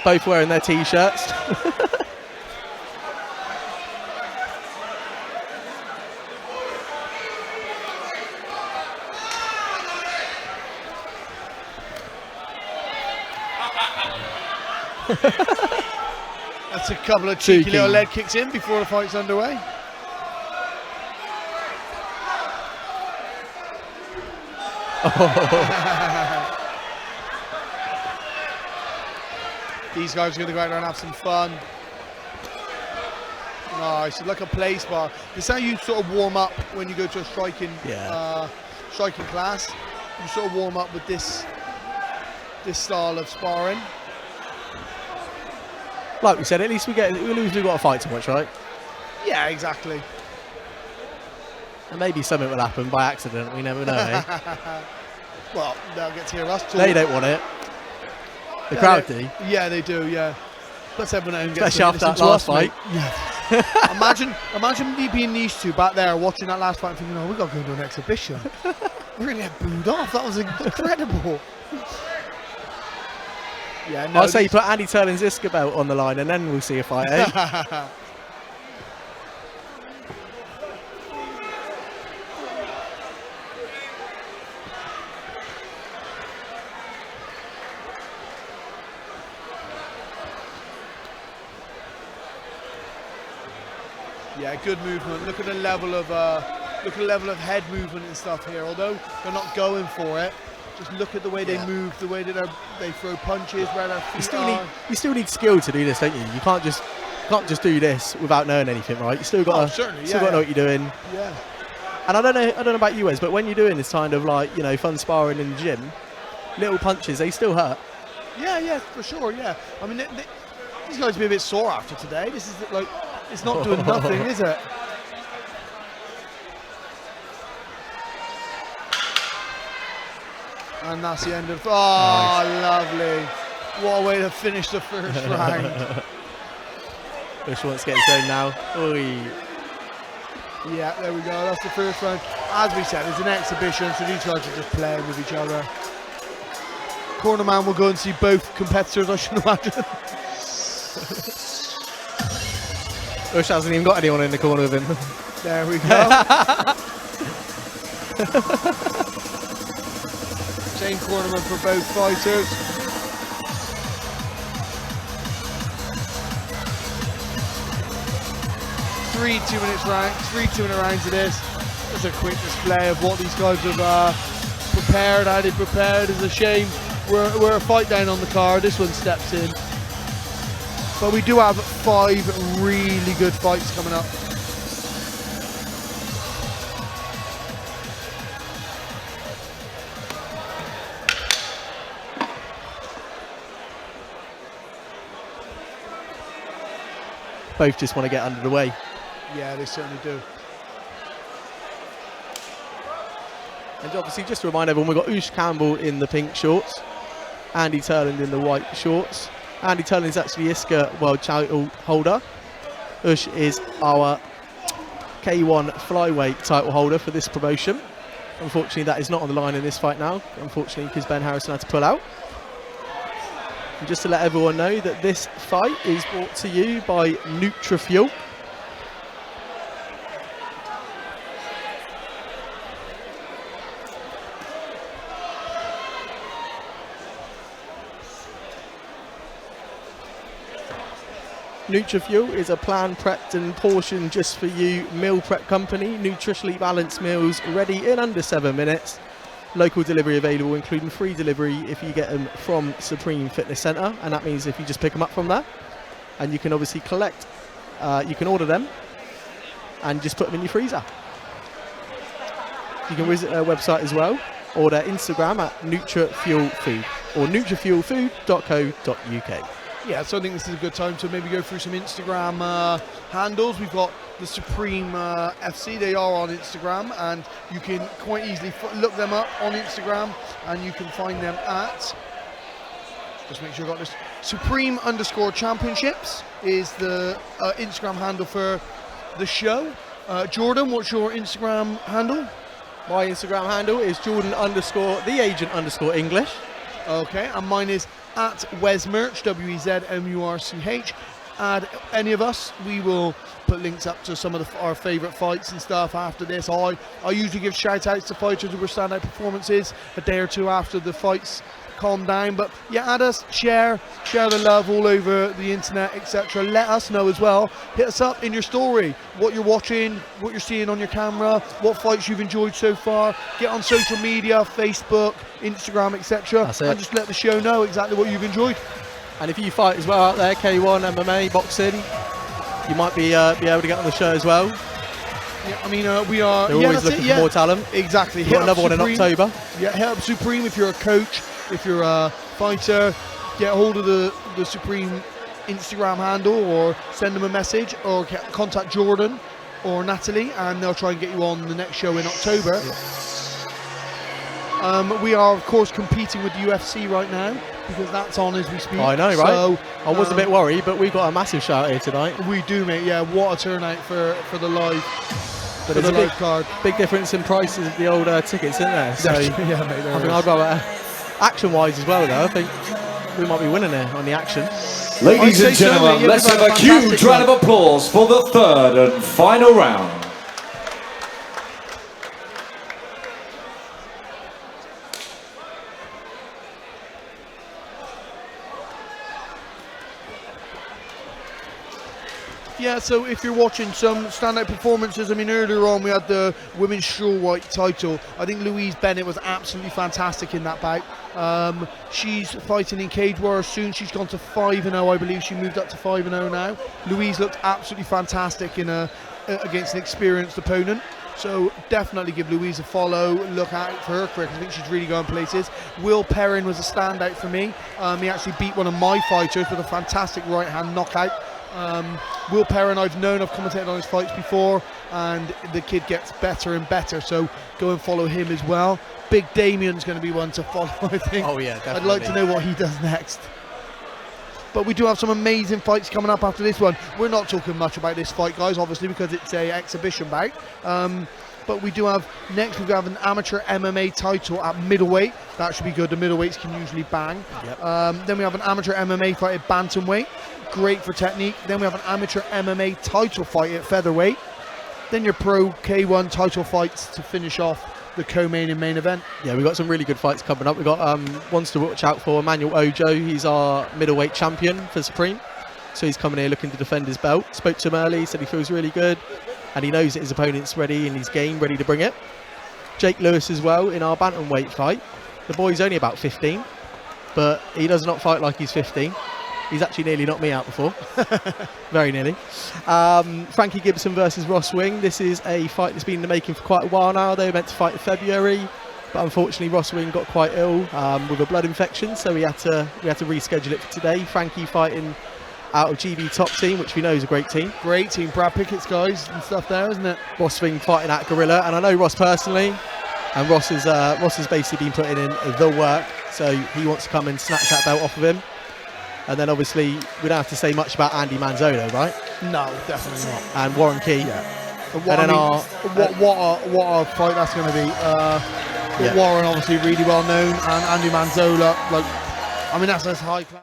Both wearing their t-shirts. That's a couple of cheeky little leg kicks in before the fight's underway. These guys are going to go out there and have some fun. Nice, like a play spar. This is how you sort of warm up when you go to a striking class. You sort of warm up with this style of sparring. Like we said, at least we've got a fight to watch, right? Yeah, exactly. And maybe something will happen by accident. We never know. Eh? Well, they'll get to hear us talk. They don't want it. The crowd do. Yeah, they do. Yeah. Plus everyone at home gets especially after that last fight. Yeah. imagine me being these two back there watching that last fight and thinking, oh, we got to go to an exhibition. We really had booed off. That was incredible. Yeah, no, I'll say put Andy Turland's Iska belt on the line and then we'll see a fight, eh? Yeah, good movement. Look at the level of head movement and stuff here. Although they're not going for it, just look at the way they move, the way that they throw punches, where their feet are. You still need skill to do this, don't you? You can't just do this without knowing anything, right? You still got to know what you're doing. Yeah. And I don't know about you, Wes, but when you're doing this kind of like fun sparring in the gym, little punches they still hurt. Yeah, for sure. Yeah. I mean, these guys will be a bit sore after today. This is like it's not doing nothing, is it? And that's the end of. Oh, nice. Lovely! What a way to finish the first round. Bush wants to get his own now. Oy. Yeah, there we go. That's the first round. As we said, it's an exhibition, so these guys are just playing with each other. Corner man will go and see both competitors, I should imagine. Bush hasn't even got anyone in the corner with him. There we go. Same cornerman for both fighters. Three 2-minute rounds of this. Just a quick display of what these guys have prepared, how they prepared. It's a shame we're a fight down on the card. This one steps in. But we do have 5 really good fights coming up. Both just want to get under the way. Yeah, they certainly do. And obviously, just to remind everyone, we've got Campbell in the pink shorts, Andy Turland in the white shorts. Andy Turland is actually Iska world title holder. Ush is our K1 flyweight title holder for this promotion. Unfortunately, that is not on the line in this fight now, unfortunately, because Ben Harrison had to pull out. And just to let everyone know that this fight is brought to you by Nutrifuel. Nutrifuel is a planned, prepped and portioned just for you meal prep company. Nutritionally balanced meals ready in under 7 minutes. Local delivery available, including free delivery if you get them from Supreme Fitness Centre, and that means if you just pick them up from there. And you can obviously collect, you can order them and just put them in your freezer. You can visit their website as well, or their Instagram at NutriFuelFood or nutrifuelfood.co.uk. Yeah, so I think this is a good time to maybe go through some Instagram handles. We've got the Supreme FC. They are on Instagram, and you can quite easily look them up on Instagram, and you can find them at, just make sure I got this, Supreme_Championships is the Instagram handle for the show. Jordan, what's your Instagram handle? My Instagram handle is Jordan_theagent_English. Okay, and mine is at Wesmerch, WEZMURCH. Add any of us, we will put links up to some of our favourite fights and stuff after this. I usually give shout outs to fighters who were standout performances a day or two after the fights calm down. But yeah, add us, share the love all over the internet, etc. Let us know as well. Hit us up in your story, what you're watching, what you're seeing on your camera, what fights you've enjoyed so far. Get on social media, Facebook, Instagram, etc. And just let the show know exactly what you've enjoyed. And if you fight as well out there, K1, MMA, boxing, you might be able to get on the show as well. Yeah, I mean, we are. They're always looking for more talent. Exactly. We've got another one in October. Yeah, hit up Supreme if you're a coach, if you're a fighter. Get hold of the Supreme Instagram handle, or send them a message, or contact Jordan or Natalie, and they'll try and get you on the next show in October. Yeah. We are, of course, competing with the UFC right now, because that's on as we speak. I know, right? So, I was a bit worried, but we've got a massive shout here tonight. We do, mate. Yeah, what a turnout for the live. But there's a big difference in prices of the old tickets, isn't there? So yeah, mate, I think I'd rather, action-wise as well, though, I think we might be winning there on the action. Ladies and gentlemen, let's have a huge round of applause for the third and final round. Yeah, so if you're watching some standout performances, I mean, earlier on we had the women's strawweight title. I think Louise Bennett was absolutely fantastic in that bout. She's fighting in Cage Warriors soon. She's gone to 5-0, I believe. She moved up to 5-0 now. Louise looked absolutely fantastic in against an experienced opponent. So definitely give Louise a follow, look out for her career, because I think she's really going places. Will Perrin was a standout for me. He actually beat one of my fighters with a fantastic right hand knockout. Will Perrin, I've commentated on his fights before, and the kid gets better and better, so go and follow him as well. Big Damien's going to be one to follow, I think. Oh yeah, definitely. I'd like to know what he does next. But we do have some amazing fights coming up after this one. We're not talking much about this fight, guys, obviously, because it's a exhibition bout. But we do have, next we have an amateur MMA title at middleweight. That should be good. The middleweights can usually bang. Yep. Then we have an amateur MMA fight at bantamweight. Great for technique. Then we have an amateur MMA title fight at featherweight. Then your pro K1 title fights to finish off the co-main and main event. Yeah, we've got some really good fights coming up. We've got ones to watch out for. Emmanuel Ojo, he's our middleweight champion for Supreme. So he's coming here looking to defend his belt. Spoke to him early, said he feels really good, and he knows that his opponent's ready and he's game, ready to bring it. Jake Lewis as well in our bantamweight fight. The boy's only about 15, but he does not fight like he's 15. He's actually nearly knocked me out before. Very nearly. Frankie Gibson versus Ross Wing. This is a fight that's been in the making for quite a while now. They were meant to fight in February, but unfortunately Ross Wing got quite ill with a blood infection, so we had to reschedule it for today. Frankie fighting out of GB Top Team, which we know is a great team. Great team. Brad Pickett's guys and stuff there, isn't it? Ross Wing fighting at Gorilla, and I know Ross personally, and Ross has basically been putting in the work, so he wants to come and snatch that belt off of him. And then obviously we don't have to say much about Andy Manzolo, right? No, definitely not. And Warren Key. Yeah. And then what a fight that's going to be. Warren obviously really well known, and Andy Manzola, like, I mean, that's high class.